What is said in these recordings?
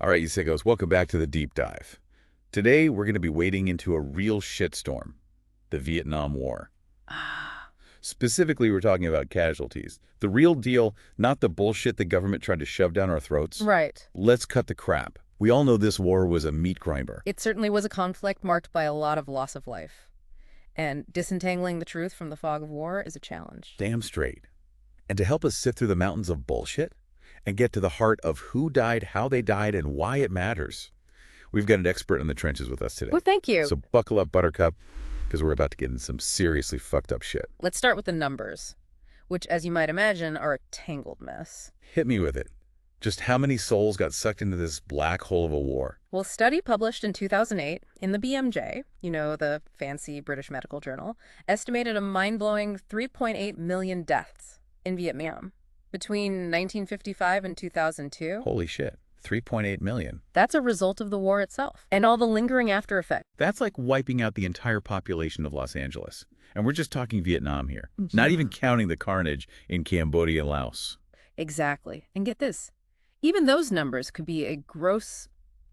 All right, you sickos, welcome back to the deep dive. Today, we're going to be wading into a real shitstorm, the Vietnam War. Specifically, we're talking about casualties. The real deal, not the bullshit the government tried to shove down our throats. Right. Let's cut the crap. We all know this war was a meat grinder. It certainly was a conflict marked by a lot of loss of life. And disentangling the truth from the fog of war is a challenge. Damn straight. And to help us sift through the mountains of bullshit and get to the heart of who died, how they died, and why it matters, we've got an expert in the trenches with us today. Well, thank you. So buckle up, Buttercup, because we're about to get into some seriously fucked up shit. Let's start with the numbers, which, as you might imagine, are a tangled mess. Hit me with it. Just how many souls got sucked into this black hole of a war? Well, a study published in 2008 in the BMJ, the fancy British medical journal, estimated a mind-blowing 3.8 million deaths in Vietnam between 1955 and 2002. Holy shit. 3.8 million. That's a result of the war itself and all the lingering after effects. That's like wiping out the entire population of Los Angeles. And we're just talking Vietnam here, not even counting the carnage in Cambodia and Laos. Exactly. And get this, even those numbers could be a gross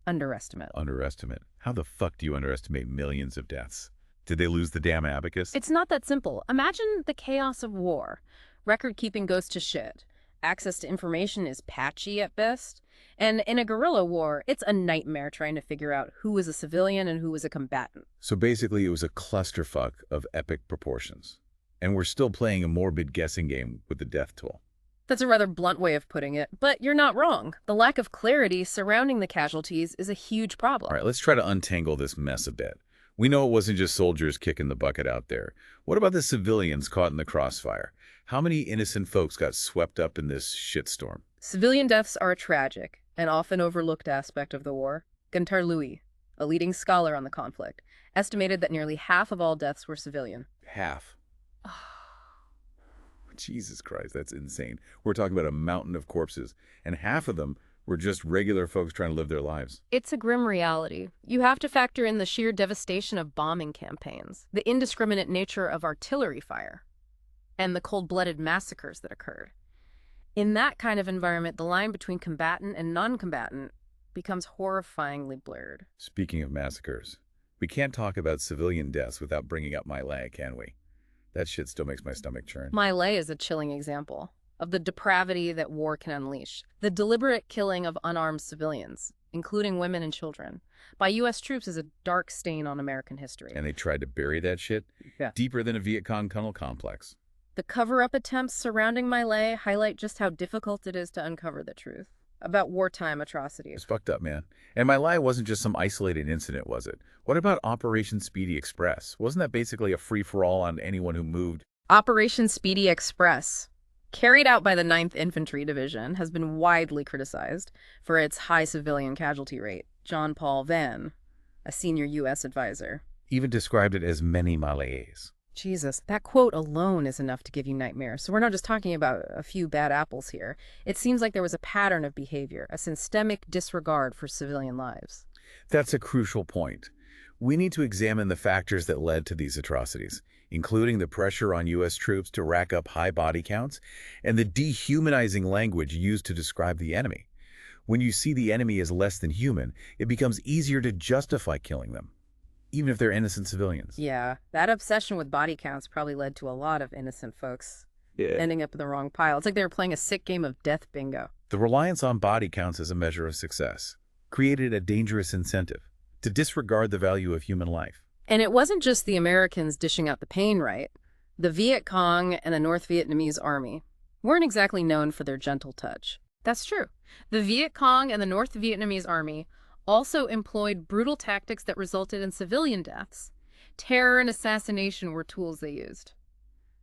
underestimate. Underestimate? How the fuck do you underestimate millions of deaths? Did they lose the damn abacus? It's not that simple. Imagine the chaos of war. Record-keeping goes to shit. Access to information is patchy at best. And in a guerrilla war, it's a nightmare trying to figure out who was a civilian and who was a combatant. So basically, it was a clusterfuck of epic proportions. And we're still playing a morbid guessing game with the death toll. That's a rather blunt way of putting it, but you're not wrong. The lack of clarity surrounding the casualties is a huge problem. All right, let's try to untangle this mess a bit. We know it wasn't just soldiers kicking the bucket out there. What about the civilians caught in the crossfire? How many innocent folks got swept up in this shitstorm? Civilian deaths are a tragic and often overlooked aspect of the war. Gunter Louis, a leading scholar on the conflict, estimated that nearly half of all deaths were civilian. Half. Jesus Christ, that's insane. We're talking about a mountain of corpses, and half of them were just regular folks trying to live their lives. It's a grim reality. You have to factor in the sheer devastation of bombing campaigns, the indiscriminate nature of artillery fire, and the cold-blooded massacres that occurred. In that kind of environment, the line between combatant and non-combatant becomes horrifyingly blurred. Speaking of massacres, we can't talk about civilian deaths without bringing up My Lai, can we? That shit still makes my stomach churn. My Lai is a chilling example of the depravity that war can unleash. The deliberate killing of unarmed civilians, including women and children, by U.S. troops is a dark stain on American history. And they tried to bury that shit deeper than a Viet Cong tunnel complex. The cover-up attempts surrounding My Lai highlight just how difficult it is to uncover the truth about wartime atrocities. It's fucked up, man. And My Lai wasn't just some isolated incident, was it? What about Operation Speedy Express? Wasn't that basically a free-for-all on anyone who moved? Operation Speedy Express, carried out by the 9th Infantry Division, has been widely criticized for its high civilian casualty rate. John Paul Venn, a senior U.S. advisor, Even described it as many Malays. Jesus, that quote alone is enough to give you nightmares. So we're not just talking about a few bad apples here. It seems like there was a pattern of behavior, a systemic disregard for civilian lives. That's a crucial point. We need to examine the factors that led to these atrocities, including the pressure on U.S. troops to rack up high body counts and the dehumanizing language used to describe the enemy. When you see the enemy as less than human, it becomes easier to justify killing them, even if they're innocent civilians. Yeah, that obsession with body counts probably led to a lot of innocent folks ending up in the wrong pile. It's like they were playing a sick game of death bingo. The reliance on body counts as a measure of success created a dangerous incentive to disregard the value of human life. And it wasn't just the Americans dishing out the pain, right? The Viet Cong and the North Vietnamese army weren't exactly known for their gentle touch. That's true. The Viet Cong and the North Vietnamese army also employed brutal tactics that resulted in civilian deaths. Terror and assassination were tools they used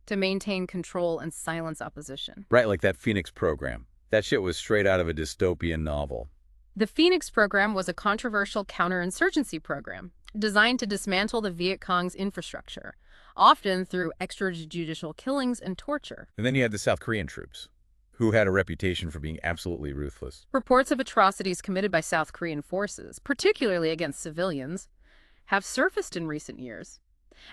to maintain control and silence opposition. Right, like that Phoenix program. That shit was straight out of a dystopian novel. The Phoenix program was a controversial counterinsurgency program designed to dismantle the Viet Cong's infrastructure, often through extrajudicial killings and torture. And then you had the South Korean troops, who had a reputation for being absolutely ruthless. Reports of atrocities committed by South Korean forces, particularly against civilians, have surfaced in recent years,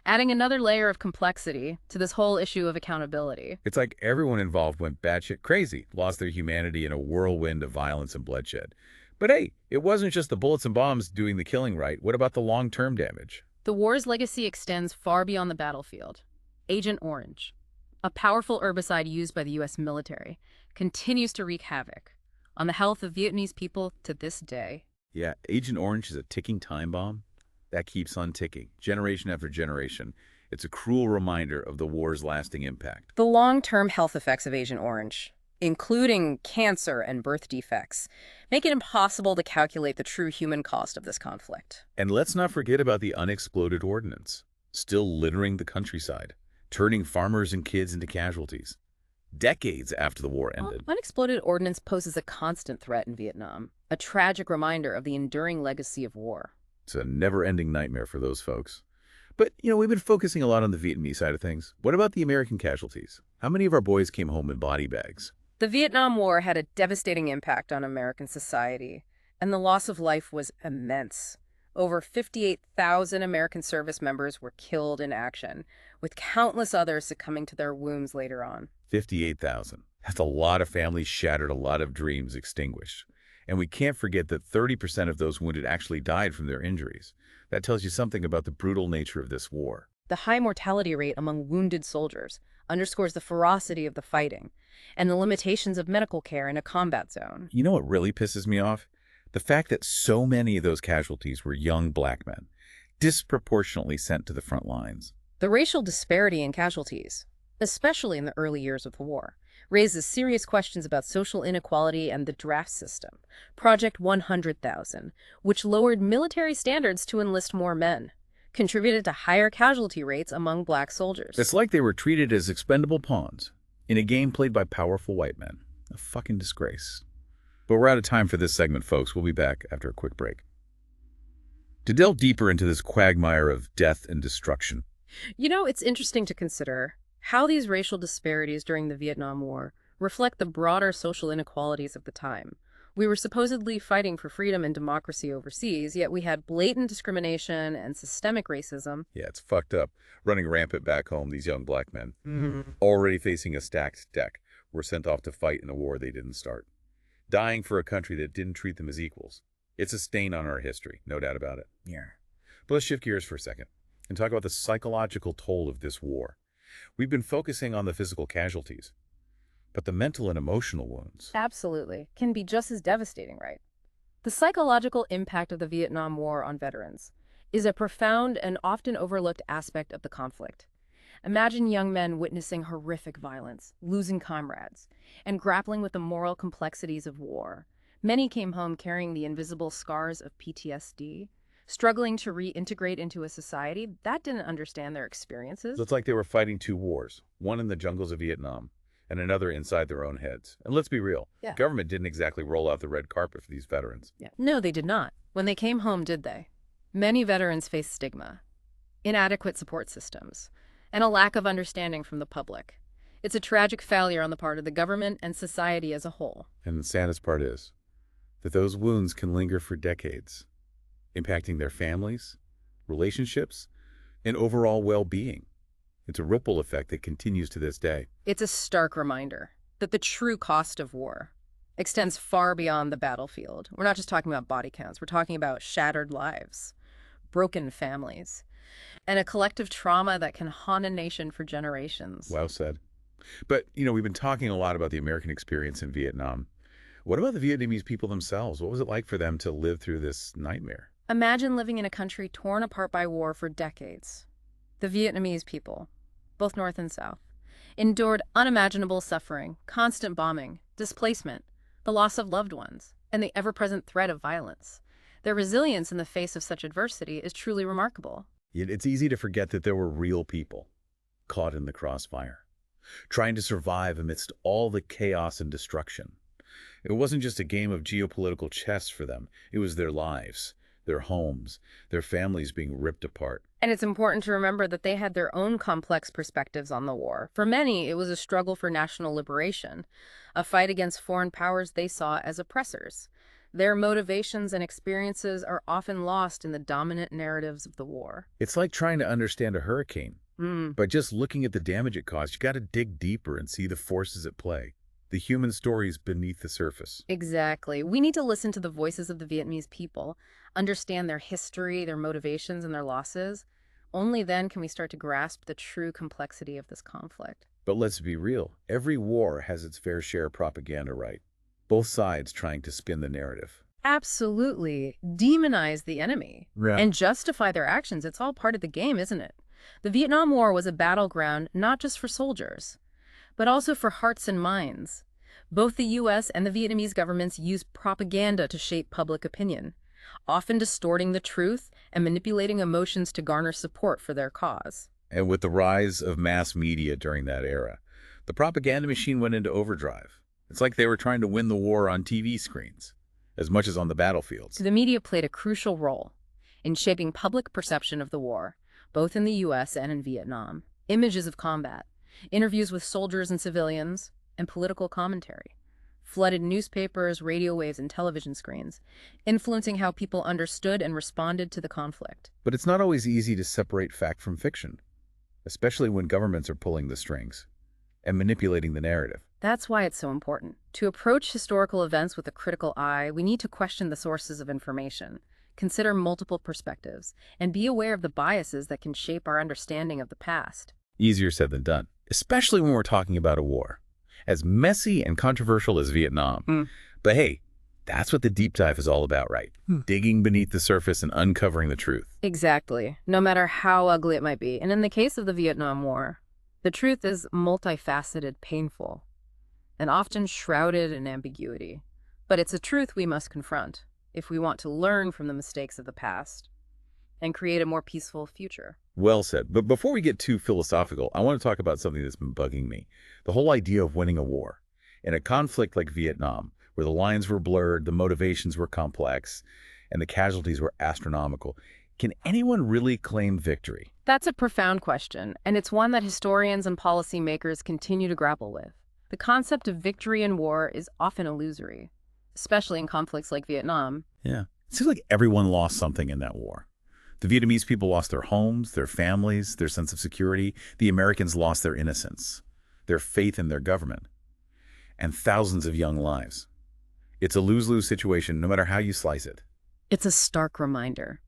adding another layer of complexity to this whole issue of accountability. It's like everyone involved went batshit crazy, lost their humanity in a whirlwind of violence and bloodshed. But hey, it wasn't just the bullets and bombs doing the killing, right? What about the long-term damage? The war's legacy extends far beyond the battlefield. Agent Orange, a powerful herbicide used by the U.S. military, continues to wreak havoc on the health of Vietnamese people to this day. Yeah, Agent Orange is a ticking time bomb that keeps on ticking, generation after generation. It's a cruel reminder of the war's lasting impact. The long-term health effects of Agent Orange, including cancer and birth defects, make it impossible to calculate the true human cost of this conflict. And let's not forget about the unexploded ordnance, still littering the countryside, turning farmers and kids into casualties. Decades after the war ended. Unexploded ordnance poses a constant threat in Vietnam, a tragic reminder of the enduring legacy of war. It's a never-ending nightmare for those folks. But, we've been focusing a lot on the Vietnamese side of things. What about the American casualties? How many of our boys came home in body bags? The Vietnam War had a devastating impact on American society, and the loss of life was immense. Over 58,000 American service members were killed in action, with countless others succumbing to their wounds later on. 58,000. That's a lot of families shattered, a lot of dreams extinguished. And we can't forget that 30% of those wounded actually died from their injuries. That tells you something about the brutal nature of this war. The high mortality rate among wounded soldiers underscores the ferocity of the fighting and the limitations of medical care in a combat zone. You know what really pisses me off? The fact that so many of those casualties were young black men, disproportionately sent to the front lines. The racial disparity in casualties, especially in the early years of the war, raises serious questions about social inequality and the draft system. Project 100,000, which lowered military standards to enlist more men, contributed to higher casualty rates among black soldiers. It's like they were treated as expendable pawns in a game played by powerful white men. A fucking disgrace. But we're out of time for this segment, folks. We'll be back after a quick break. To delve deeper into this quagmire of death and destruction. It's interesting to consider how these racial disparities during the Vietnam War reflect the broader social inequalities of the time. We were supposedly fighting for freedom and democracy overseas, yet we had blatant discrimination and systemic racism. Yeah, it's fucked up. Running rampant back home, these young black men, already facing a stacked deck, were sent off to fight in a war they didn't start. Dying for a country that didn't treat them as equals. It's a stain on our history, no doubt about it. Yeah. But let's shift gears for a second and talk about the psychological toll of this war. We've been focusing on the physical casualties, but the mental and emotional wounds. Absolutely. Can be just as devastating, right? The psychological impact of the Vietnam War on veterans is a profound and often overlooked aspect of the conflict. Imagine young men witnessing horrific violence, losing comrades, and grappling with the moral complexities of war. Many came home carrying the invisible scars of PTSD, struggling to reintegrate into a society that didn't understand their experiences. It's like they were fighting two wars, one in the jungles of Vietnam and another inside their own heads. And let's be real, government didn't exactly roll out the red carpet for these veterans. No, they did not. When they came home, did they? Many veterans faced stigma, inadequate support systems, and a lack of understanding from the public. It's a tragic failure on the part of the government and society as a whole. And the saddest part is that those wounds can linger for decades, impacting their families, relationships, and overall well-being. It's a ripple effect that continues to this day. It's a stark reminder that the true cost of war extends far beyond the battlefield. We're not just talking about body counts. We're talking about shattered lives, broken families, and a collective trauma that can haunt a nation for generations. Well said. But, we've been talking a lot about the American experience in Vietnam. What about the Vietnamese people themselves? What was it like for them to live through this nightmare? Imagine living in a country torn apart by war for decades. The Vietnamese people, both North and South, endured unimaginable suffering, constant bombing, displacement, the loss of loved ones, and the ever-present threat of violence. Their resilience in the face of such adversity is truly remarkable. Yet it's easy to forget that there were real people caught in the crossfire, trying to survive amidst all the chaos and destruction. It wasn't just a game of geopolitical chess for them. It was their lives, their homes, their families being ripped apart. And it's important to remember that they had their own complex perspectives on the war. For many, it was a struggle for national liberation, a fight against foreign powers they saw as oppressors. Their motivations and experiences are often lost in the dominant narratives of the war. It's like trying to understand a hurricane. By just looking at the damage it caused, you got to dig deeper and see the forces at play. the human stories beneath the surface. Exactly. We need to listen to the voices of the Vietnamese people, understand their history, their motivations, and their losses. Only then can we start to grasp the true complexity of this conflict. But let's be real, every war has its fair share of propaganda, right? Both sides trying to spin the narrative. Absolutely. Demonize the enemy Yeah. and justify their actions. It's all part of the game, isn't it? The Vietnam War was a battleground not just for soldiers, but also for hearts and minds. Both the U.S. and the Vietnamese governments used propaganda to shape public opinion, often distorting the truth and manipulating emotions to garner support for their cause. And with the rise of mass media during that era, the propaganda machine went into overdrive. It's like they were trying to win the war on TV screens, as much as on the battlefields. The media played a crucial role in shaping public perception of the war, both in the U.S. and in Vietnam. Images of combat, interviews with soldiers and civilians, and political commentary flooded newspapers, radio waves, and television screens, influencing how people understood and responded to the conflict. But it's not always easy to separate fact from fiction, especially when governments are pulling the strings and manipulating the narrative. That's why it's so important. To approach historical events with a critical eye, we need to question the sources of information, consider multiple perspectives, and be aware of the biases that can shape our understanding of the past. Easier said than done, especially when we're talking about a war as messy and controversial as Vietnam. But hey, that's what the deep dive is all about, right? Digging beneath the surface and uncovering the truth. Exactly, no matter how ugly it might be. And in the case of the Vietnam War, the truth is multifaceted, painful, and often shrouded in ambiguity. But it's a truth we must confront if we want to learn from the mistakes of the past and create a more peaceful future. Well said. But before we get too philosophical, I want to talk about something that's been bugging me. The whole idea of winning a war. In a conflict like Vietnam, where the lines were blurred, the motivations were complex, and the casualties were astronomical, can anyone really claim victory? That's a profound question, and it's one that historians and policymakers continue to grapple with. The concept of victory in war is often illusory, especially in conflicts like Vietnam. Yeah. It seems like everyone lost something in that war. The Vietnamese people lost their homes, their families, their sense of security. The Americans lost their innocence, their faith in their government, and thousands of young lives. It's a lose-lose situation, no matter how you slice it. It's a stark reminder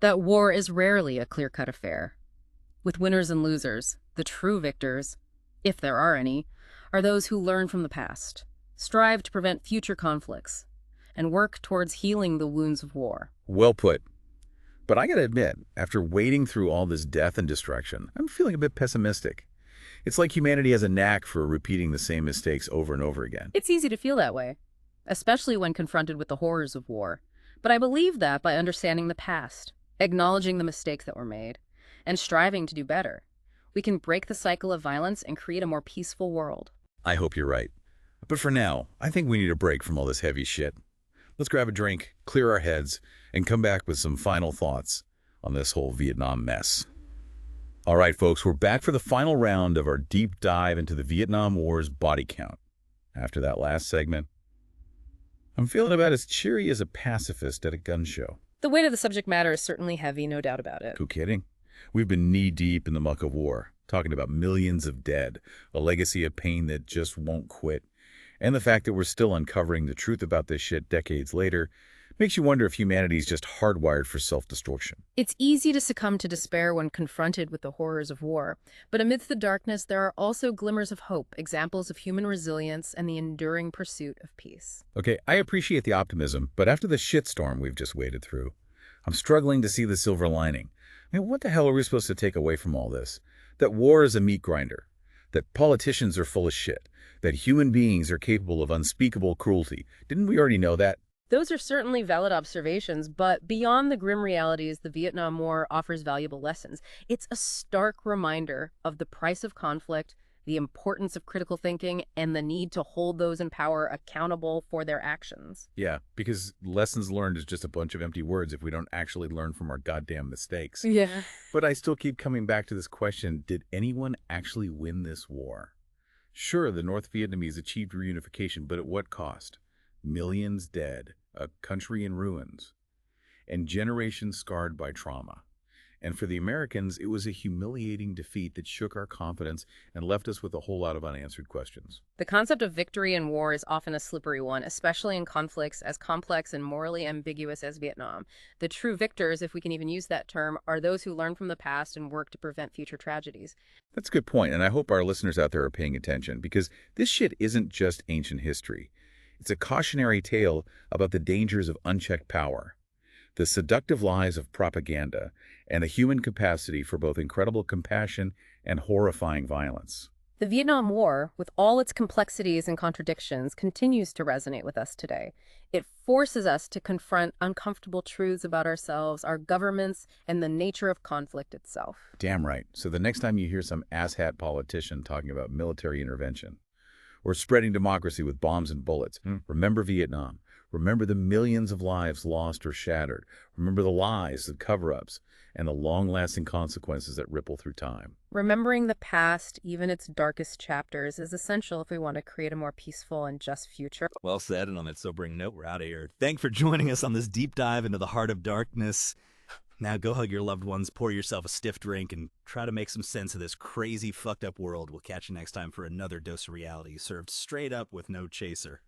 that war is rarely a clear-cut affair. With winners and losers, the true victors, if there are any, are those who learn from the past, strive to prevent future conflicts, and work towards healing the wounds of war. Well put. But I gotta admit, after wading through all this death and destruction, I'm feeling a bit pessimistic. It's like humanity has a knack for repeating the same mistakes over and over again. It's easy to feel that way, especially when confronted with the horrors of war. But I believe that by understanding the past, acknowledging the mistakes that were made, and striving to do better, we can break the cycle of violence and create a more peaceful world. I hope you're right. But for now, I think we need a break from all this heavy shit. Let's grab a drink, clear our heads, and come back with some final thoughts on this whole Vietnam mess. All right, folks, we're back for the final round of our deep dive into the Vietnam War's body count. After that last segment, I'm feeling about as cheery as a pacifist at a gun show. The weight of the subject matter is certainly heavy, no doubt about it. Who kidding? We've been knee-deep in the muck of war, talking about millions of dead, a legacy of pain that just won't quit, and the fact that we're still uncovering the truth about this shit decades later makes you wonder if humanity's just hardwired for self-destruction. It's easy to succumb to despair when confronted with the horrors of war, but amidst the darkness there are also glimmers of hope, examples of human resilience and the enduring pursuit of peace. Okay, I appreciate the optimism, but after the shitstorm we've just waded through, I'm struggling to see the silver lining. I mean, what the hell are we supposed to take away from all this? That war is a meat grinder, that politicians are full of shit, that human beings are capable of unspeakable cruelty. Didn't we already know that? Those are certainly valid observations, but beyond the grim realities, the Vietnam War offers valuable lessons. It's a stark reminder of the price of conflict, the importance of critical thinking, and the need to hold those in power accountable for their actions. Yeah, because lessons learned is just a bunch of empty words if we don't actually learn from our goddamn mistakes. Yeah. But I still keep coming back to this question, did anyone actually win this war? Sure, the North Vietnamese achieved reunification, but at what cost? Millions dead, a country in ruins, and generations scarred by trauma. And for the Americans, it was a humiliating defeat that shook our confidence and left us with a whole lot of unanswered questions. The concept of victory in war is often a slippery one, especially in conflicts as complex and morally ambiguous as Vietnam. The true victors, if we can even use that term, are those who learn from the past and work to prevent future tragedies. That's a good point, and I hope our listeners out there are paying attention, because this shit isn't just ancient history. It's a cautionary tale about the dangers of unchecked power, the seductive lies of propaganda, and the human capacity for both incredible compassion and horrifying violence. The Vietnam War, with all its complexities and contradictions, continues to resonate with us today. It forces us to confront uncomfortable truths about ourselves, our governments, and the nature of conflict itself. Damn right. So the next time you hear some asshat politician talking about military intervention or spreading democracy with bombs and bullets, remember Vietnam. Remember the millions of lives lost or shattered. Remember the lies, the cover-ups, and the long-lasting consequences that ripple through time. Remembering the past, even its darkest chapters, is essential if we want to create a more peaceful and just future. Well said, and on that sobering note, we're out of here. Thanks for joining us on this deep dive into the heart of darkness. Now go hug your loved ones, pour yourself a stiff drink, and try to make some sense of this crazy, fucked up world. We'll catch you next time for another dose of reality, served straight up with no chaser.